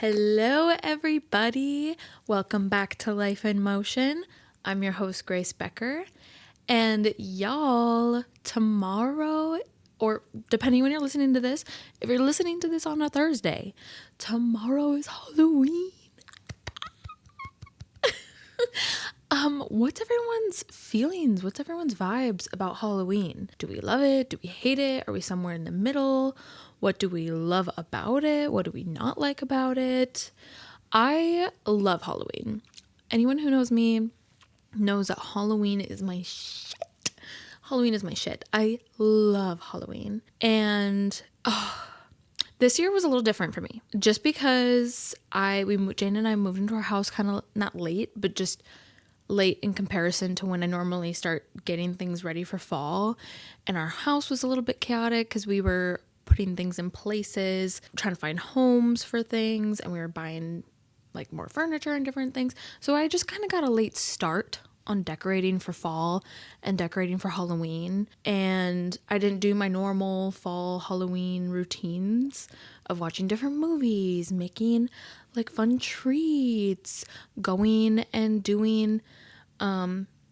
Hello, everybody. Welcome back to Life in Motion. I'm your host, Grace Becker. And y'all, tomorrow, or depending when you're listening to this, if you're listening to this on a Thursday, tomorrow is Halloween. What's everyone's feelings? What's everyone's vibes about Halloween? Do we love it? Do we hate it? Are we somewhere in the middle? What do we love about it? What do we not like about it? I love Halloween. Anyone who knows me knows that Halloween is my shit. Halloween is my shit. I love Halloween. And this year was a little different for me. Just because Jane and I moved into our house kind of not late, but just late in comparison to when I normally start getting things ready for fall. And our house was a little bit chaotic because we were putting things in places, trying to find homes for things, and we were buying like more furniture and different things. So I just kind of got a late start on decorating for fall and decorating for Halloween. And I didn't do my normal fall Halloween routines of watching different movies, making like fun treats, going and doing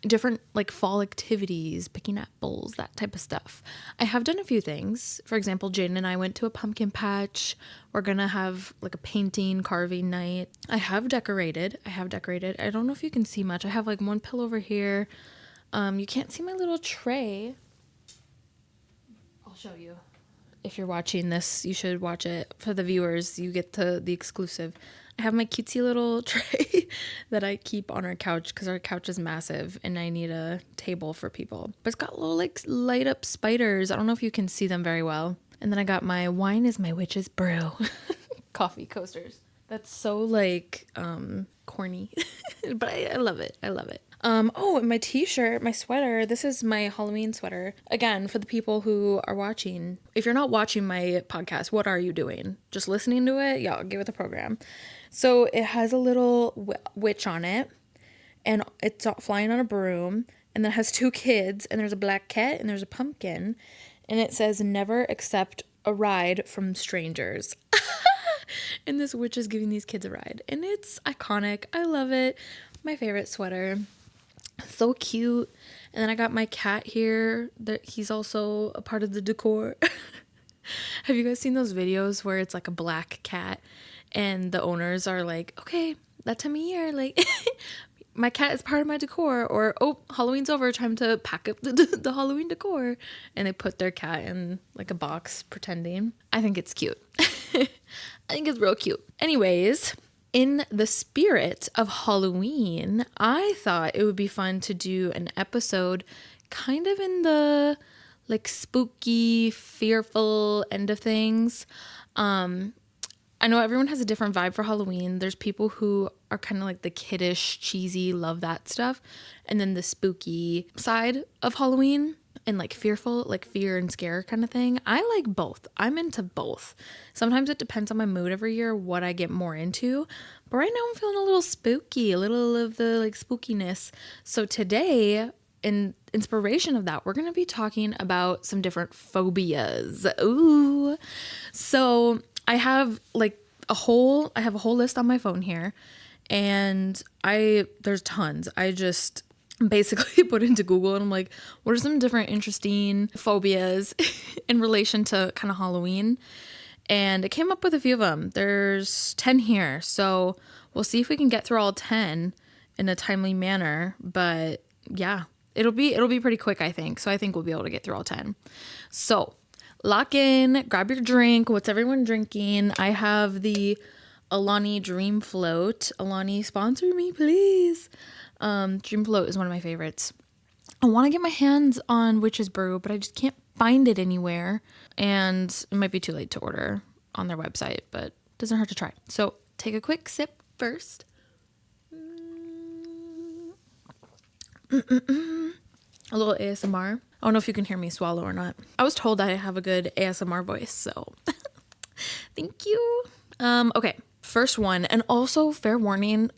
different like fall activities, picking apples, that type of stuff. I have done a few things. For example, Jaden and I went to a pumpkin patch. We're gonna have like a painting, carving night. I have decorated. I don't know if you can see much. I have like one pillow over here. You can't see my little tray. I'll show you. If you're watching this, you should watch it. For the viewers, you get to the exclusive. I have my cutesy little tray that I keep on our couch because our couch is massive and I need a table for people. But it's got little like light up spiders. I don't know if you can see them very well. And then I got my wine is my witch's brew coffee coasters. That's so like corny, but I love it. I love it. And my t-shirt, my sweater, this is my Halloween sweater. Again, for the people who are watching, if you're not watching my podcast, what are you doing? Just listening to it? Yeah, get with the program. So it has a little witch on it, and it's flying on a broom, and then it has two kids, and there's a black cat, and there's a pumpkin, and it says, "Never accept a ride from strangers." And this witch is giving these kids a ride, and it's iconic. I love it. My favorite sweater. So cute. And then I got my cat here. He's also a part of the decor. Have you guys seen those videos where it's like a black cat and the owners are like, okay, that time of year, like my cat is part of my decor, or Halloween's over, time to pack up the Halloween decor, and they put their cat in like a box pretending. I think it's cute. I think it's real cute. Anyways, in the spirit of Halloween, I thought it would be fun to do an episode kind of in the like spooky, fearful end of things. I know everyone has a different vibe for Halloween. There's people who are kind of like the kiddish, cheesy, love that stuff. And then the spooky side of Halloween and like fearful, like fear and scare kind of thing. I like both. I'm into both. Sometimes it depends on my mood every year, what I get more into. But right now I'm feeling a little spooky, a little of the like spookiness. So today, in inspiration of that, we're going to be talking about some different phobias. Ooh. So I have a whole list on my phone here, and there's tons. I just basically put into Google and I'm like, what are some different interesting phobias in relation to kind of Halloween? And it came up with a few of them. There's 10 here. So we'll see if we can get through all 10 in a timely manner. But yeah, it'll be pretty quick, I think. So I think we'll be able to get through all 10. So lock in, grab your drink. What's everyone drinking? I have the Alani Dream Float. Alani, sponsor me, please. Dream Float is one of my favorites. I want to get my hands on Witch's Brew, but I just can't find it anywhere. And it might be too late to order on their website, but it doesn't hurt to try. So take a quick sip first. A little ASMR. I don't know if you can hear me swallow or not. I was told I have a good ASMR voice, so thank you. Okay, first one, and also fair warning,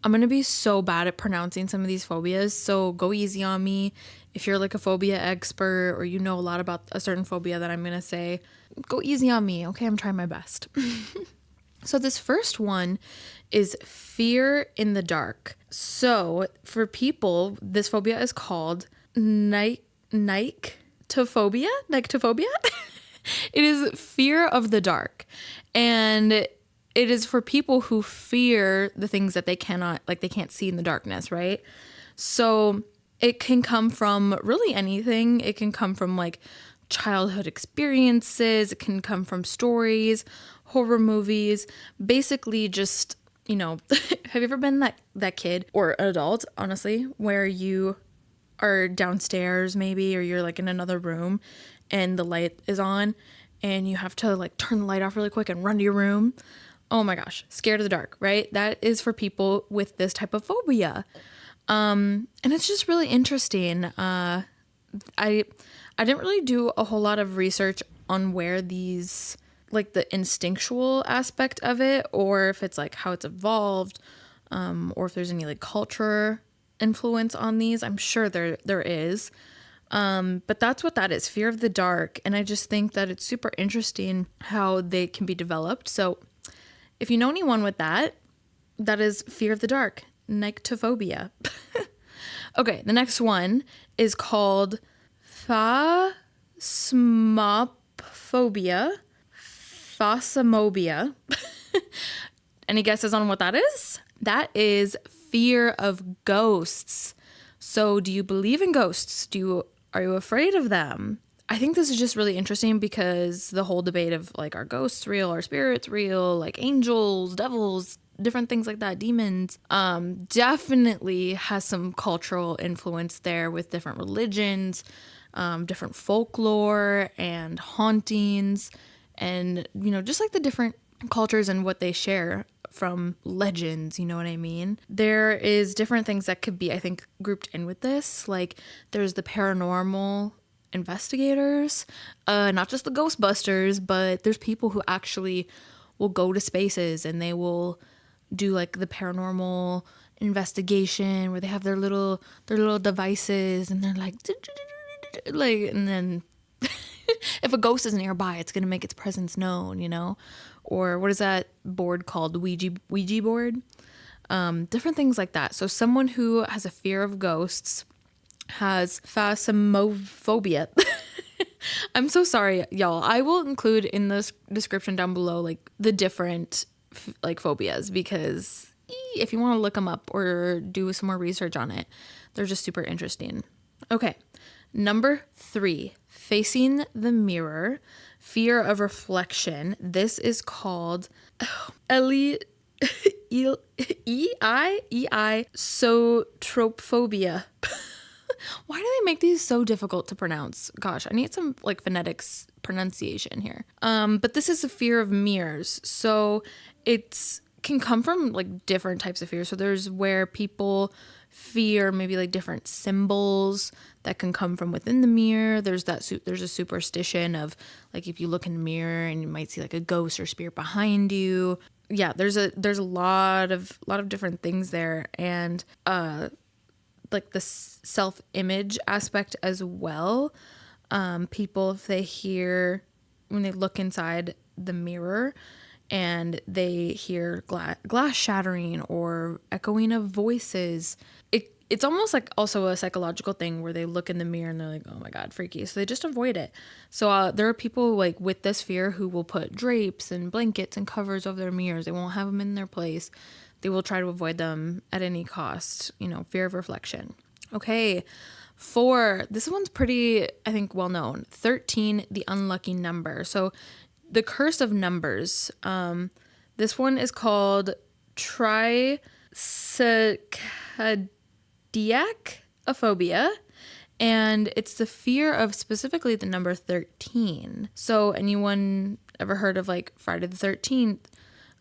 I'm gonna be so bad at pronouncing some of these phobias, so go easy on me. If you're like a phobia expert or you know a lot about a certain phobia that I'm gonna say, go easy on me, okay? I'm trying my best. So this first one is fear in the dark. So for people, this phobia is called nyctophobia. Nyctophobia. It is fear of the dark. And it is for people who fear the things that they can't see in the darkness, right? So it can come from really anything. It can come from like childhood experiences. It can come from stories, horror movies, basically just, have you ever been that kid or an adult, honestly, where you are downstairs maybe, or you're like in another room and the light is on and you have to like turn the light off really quick and run to your room? Oh my gosh, scared of the dark, right? That is for people with this type of phobia. And it's just really interesting. I didn't really do a whole lot of research on where these, like the instinctual aspect of it, or if it's like how it's evolved, or if there's any like culture influence on these. I'm sure there is. But that's what that is, fear of the dark. And I just think that it's super interesting how they can be developed. So if you know anyone with that is fear of the dark, nyctophobia. Okay, the next one is called phasmophobia. Phasmophobia. Any guesses on what that is? That is fear of ghosts. So do you believe in ghosts? Are you afraid of them? I think this is just really interesting because the whole debate of like, are ghosts real? Are spirits real? Like angels, devils, different things like that, demons, definitely has some cultural influence there with different religions, different folklore and hauntings, and, just like the different cultures and what they share from legends, you know what I mean? There is different things that could be, I think, grouped in with this. Like there's the paranormal investigators, not just the Ghostbusters, but there's people who actually will go to spaces and they will do like the paranormal investigation where they have their little devices and they're like and then if a ghost is nearby, it's going to make its presence known, or what is that board called? Ouija board. Different things like that. So someone who has a fear of ghosts has phasmophobia. I'm so sorry, y'all. I will include in the description down below like the different like phobias, because if you want to look them up or do some more research on it, they're just super interesting. Okay, number 3, facing the mirror, fear of reflection. This is called sotrophobia. Why do they make these so difficult to pronounce? Gosh, I need some like phonetics pronunciation here. But this is a fear of mirrors. So it can come from like different types of fear. So there's where people fear maybe like different symbols that can come from within the mirror. There's a superstition of like if you look in the mirror and you might see like a ghost or spirit behind you. Yeah, there's a lot of different things there, and like the self-image aspect as well. People, if they hear, when they look inside the mirror and they hear glass shattering or echoing of voices, it's almost like also a psychological thing where they look in the mirror and they're like, oh my God, freaky. So they just avoid it. So there are people like with this fear who will put drapes and blankets and covers over their mirrors. They won't have them in their place. They will try to avoid them at any cost, fear of reflection. Okay, 4, this one's pretty, I think, well known. 13, the unlucky number. So the curse of numbers. This one is called triskaidekaphobia, and it's the fear of specifically the number 13. So anyone ever heard of like Friday the 13th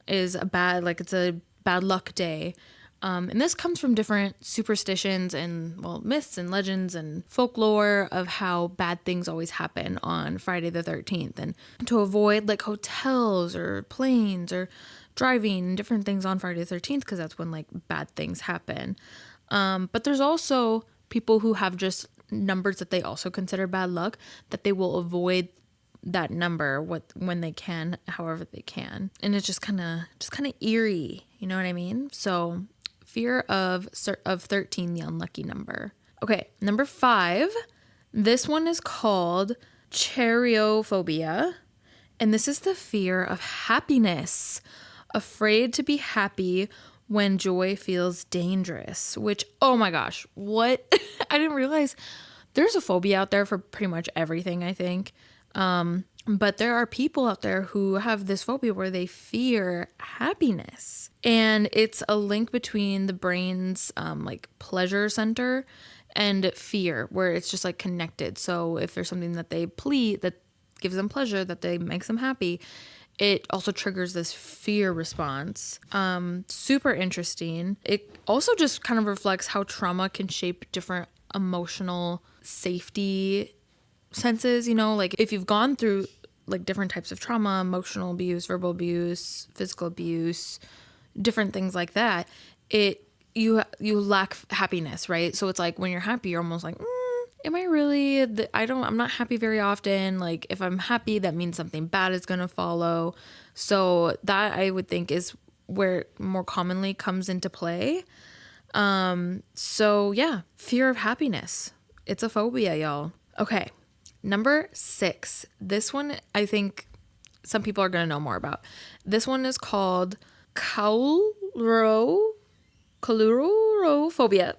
is it's a bad luck day. And this comes from different superstitions and, myths and legends and folklore of how bad things always happen on Friday the 13th. And to avoid like hotels or planes or driving and different things on Friday the 13th, because that's when like bad things happen. But there's also people who have just numbers that they also consider bad luck, that they will avoid that number when they can, however they can. And it's just kind of eerie, you know what I mean? So fear of 13, the unlucky number. Okay, number 5. This one is called Chariophobia, and this is the fear of happiness. Afraid to be happy when joy feels dangerous, which, oh my gosh, what? I didn't realize there's a phobia out there for pretty much everything, I think. But there are people out there who have this phobia where they fear happiness. And it's a link between the brain's like pleasure center and fear, where it's just like connected. So if there's something that they that gives them pleasure, that they makes them happy, it also triggers this fear response. Super interesting. It also just kind of reflects how trauma can shape different emotional safety senses, you know, like if you've gone through like different types of trauma, emotional abuse, verbal abuse, physical abuse, different things like that, you lack happiness, right? So it's like when you're happy, you're almost like, am I really? I'm not happy very often. Like if I'm happy, that means something bad is gonna follow. So that I would think is where it more commonly comes into play. So yeah, fear of happiness. It's a phobia, y'all. Okay. Number 6. This one, I think some people are going to know more about. This one is called Coulrophobia.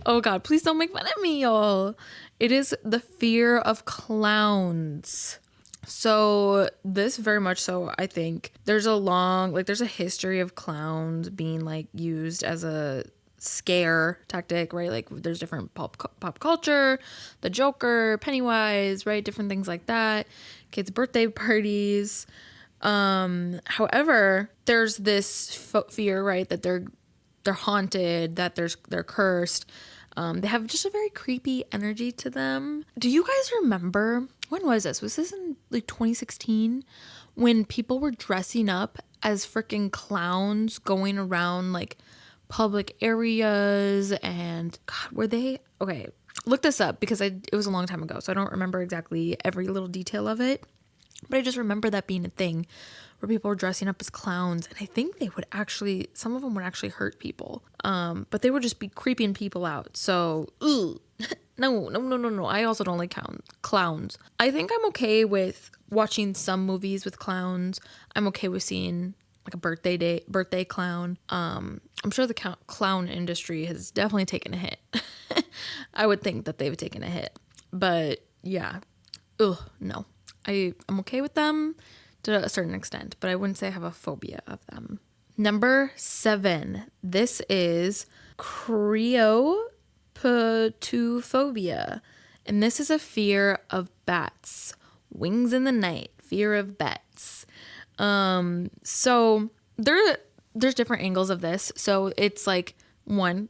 Oh God, please don't make fun of me, y'all. It is the fear of clowns. So this very much so, I think there's a history of clowns being like used as a scare tactic, right? Like there's different pop culture, the Joker, Pennywise, right? Different things like that. Kids' birthday parties. However, there's this fear, right? That they're haunted, that they're cursed. They have just a very creepy energy to them. Do you guys remember, when was this? Was this in like 2016 when people were dressing up as freaking clowns going around like public areas? And God, were they, okay, look this up because it was a long time ago, so I don't remember exactly every little detail of it, but I just remember that being a thing where people were dressing up as clowns, and I think some of them would actually hurt people, but they would just be creeping people out. So no, I also don't like clowns. I think I'm okay with watching some movies with clowns. I'm okay with seeing like a birthday clown. I'm sure the clown industry has definitely taken a hit. I would think that they've taken a hit, but yeah, no, I'm okay with them to a certain extent, but I wouldn't say I have a phobia of them. Number 7, this is Cryoptophobia, and this is a fear of bats. Wings in the night, fear of bats. So there's different angles of this. So it's like, one,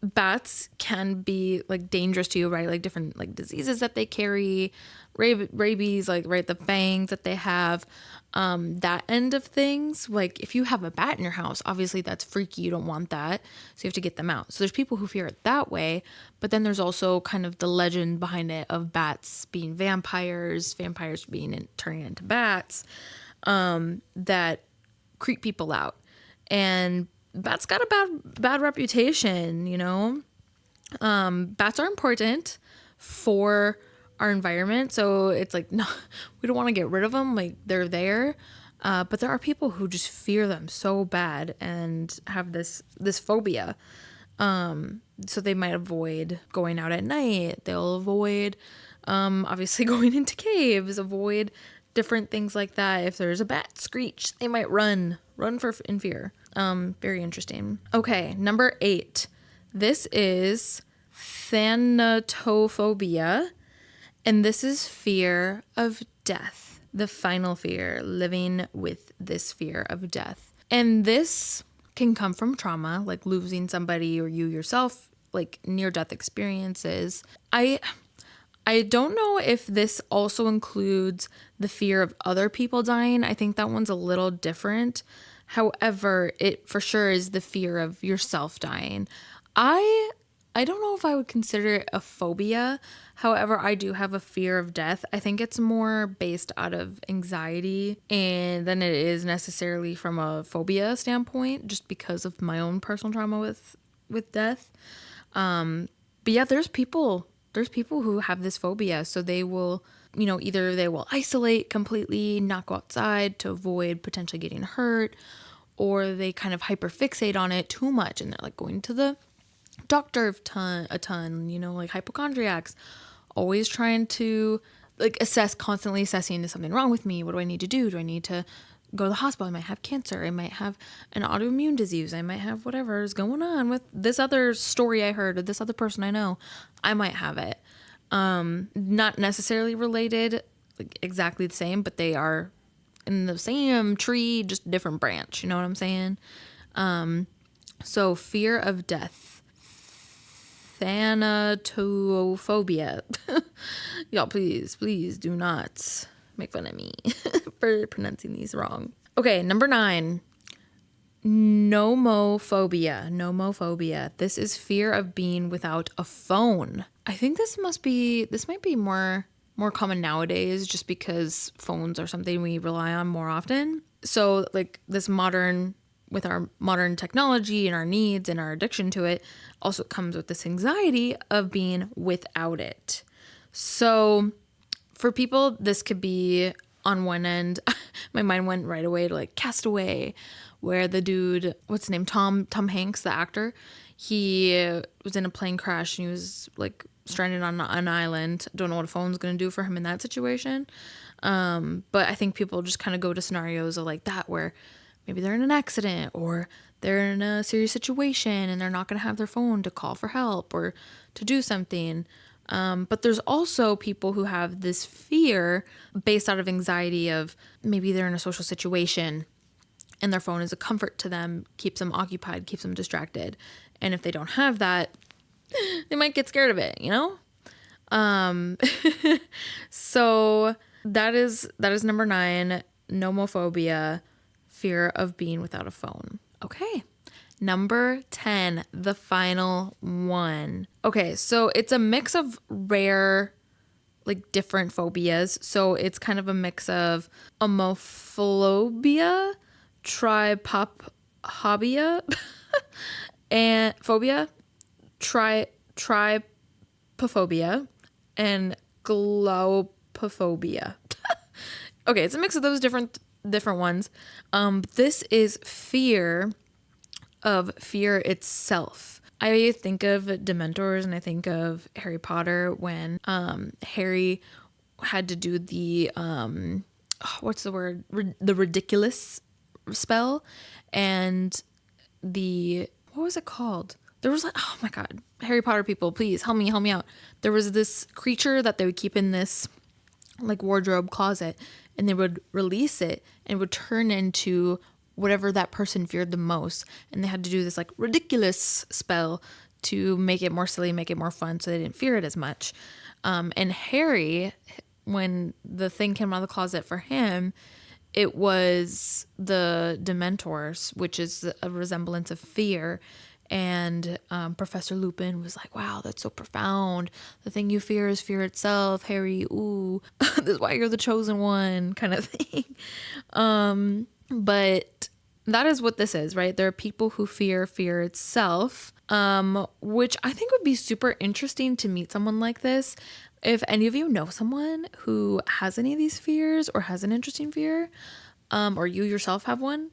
bats can be like dangerous to you, right? Like different like diseases that they carry, rabies, like, right, the fangs that they have, that end of things. Like if you have a bat in your house, obviously that's freaky. You don't want that. So you have to get them out. So there's people who fear it that way. But then there's also kind of the legend behind it of bats being vampires turning into bats, that creep people out. And bats got a bad reputation, you know. Bats are important for our environment, so it's like, no, we don't want to get rid of them. Like they're there, but there are people who just fear them so bad and have this phobia. So they might avoid going out at night. They'll avoid, obviously, going into caves. Avoid different things like that. If there's a bat screech, they might run in fear. Very interesting. Okay, number 8. This is Thanatophobia, and this is fear of death. The final fear, living with this fear of death. And this can come from trauma, like losing somebody or you yourself, like near-death experiences. I don't know if this also includes the fear of other people dying. I think that one's a little different. However, it for sure is the fear of yourself dying. I I don't know if I would consider it a phobia. However, I do have a fear of death. I think it's more based out of anxiety and than it is necessarily from a phobia standpoint, just because of my own personal trauma with death. But yeah, there's people who have this phobia, so they will, either they will isolate completely, not go outside to avoid potentially getting hurt, or they kind of hyperfixate on it too much and they're like going to the doctor a ton, like hypochondriacs, always trying to like constantly assessing, is something wrong with me? What do I need to do? Do I need to go to the hospital? I might have cancer. I might have an autoimmune disease. I might have whatever is going on with this other story I heard or this other person I know. I might have it. Not necessarily related, like exactly the same, but they are in the same tree, just different branch. You know what I'm saying? So fear of death. Thanatophobia. Y'all, please do not make fun of me for pronouncing these wrong. Okay, number 9. Nomophobia. This is fear of being without a phone. I think this might be more common nowadays, just because phones are something we rely on more often. So like with our modern technology and our needs and our addiction to it, also comes with this anxiety of being without it. So for people, this could be on one end, my mind went right away to like Castaway, where the dude, what's his name? Tom Hanks, the actor, he was in a plane crash and he was like stranded on an island. Don't know what a phone's going to do for him in that situation. But I think people just kind of go to scenarios of like that, where maybe they're in an accident or they're in a serious situation and they're not going to have their phone to call for help or to do something. But there's also people who have this fear based out of anxiety of maybe they're in a social situation and their phone is a comfort to them, keeps them occupied, keeps them distracted. And if they don't have that, they might get scared of it, So that is number 9, nomophobia, fear of being without a phone. Okay. Number 10, the final one. Okay, so it's a mix of rare, like different phobias. So it's kind of a mix of amophobia, trypophobia, and phobia, trypophobia, and globophobia. Okay, it's a mix of those different ones. This is fear itself. I think of Dementors and I think of Harry Potter when Harry had to do the what's the word? The ridiculous spell, and what was it called? There was like, oh my god, Harry Potter people, please help me out. There was this creature that they would keep in this like wardrobe closet, and they would release it and it would turn into whatever that person feared the most. And they had to do this like ridiculous spell to make it more silly, make it more fun, so they didn't fear it as much. And Harry, when the thing came out of the closet for him, it was the Dementors, which is a resemblance of fear. And Professor Lupin was like, wow, that's so profound. The thing you fear is fear itself, Harry. Ooh, this is why you're the chosen one, kind of thing. But that is what this is, right? There are people who fear itself, which I think would be super interesting to meet someone like this. If any of you know someone who has any of these fears or has an interesting fear, or you yourself have one,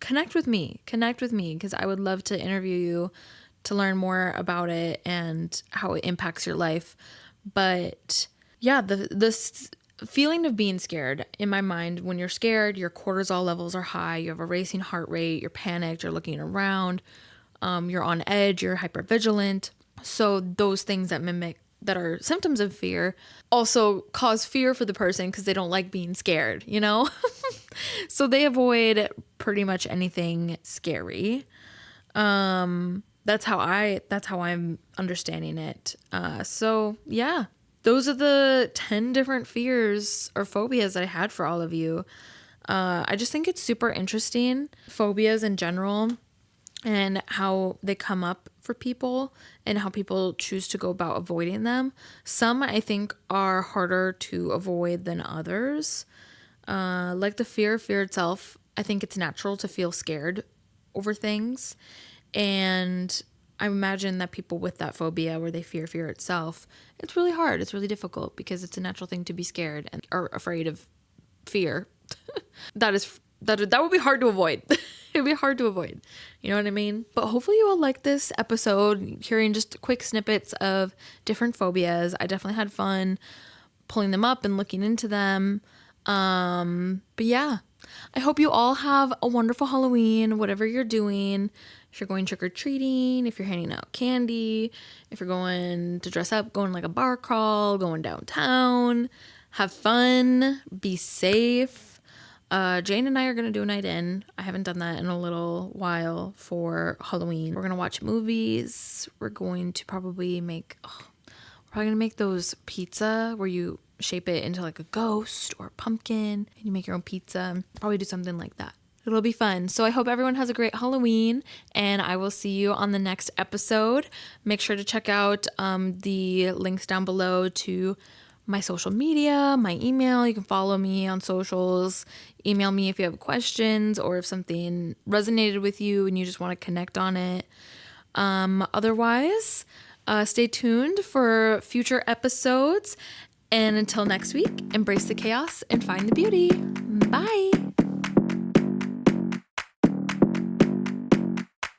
connect with me, because I would love to interview you to learn more about it and how it impacts your life. But yeah, the feeling of being scared, in my mind, when you're scared, your cortisol levels are high, you have a racing heart rate, you're panicked, you're looking around, you're on edge, you're hypervigilant. So those things that are symptoms of fear also cause fear for the person because they don't like being scared, So they avoid pretty much anything scary. That's how I'm understanding it. So yeah, those are the 10 different fears or phobias that I had for all of you. I just think it's super interesting, phobias in general, and how they come up for people and how people choose to go about avoiding them. Some I think are harder to avoid than others. Like the fear itself, I think it's natural to feel scared over things. And I imagine that people with that phobia where they fear itself, it's really hard. It's really difficult because it's a natural thing to be scared and or afraid of fear. That would be hard to avoid. It'd be hard to avoid. You know what I mean? But hopefully you all like this episode, hearing just quick snippets of different phobias. I definitely had fun pulling them up and looking into them. But yeah, I hope you all have a wonderful Halloween, whatever you're doing. If you're going trick-or-treating, if you're handing out candy, if you're going to dress up, going like a bar crawl, going downtown, have fun, be safe. Jane and I are going to do a night in. I haven't done that in a little while for Halloween. We're going to watch movies. We're going to probably make those pizza where you shape it into like a ghost or a pumpkin and you make your own pizza. Probably do something like that. It'll be fun. So I hope everyone has a great Halloween, and I will see you on the next episode. Make sure to check out the links down below to my social media, my email. You can follow me on socials. Email me if you have questions or if something resonated with you and you just want to connect on it. Otherwise, stay tuned for future episodes. And until next week, embrace the chaos and find the beauty. Bye.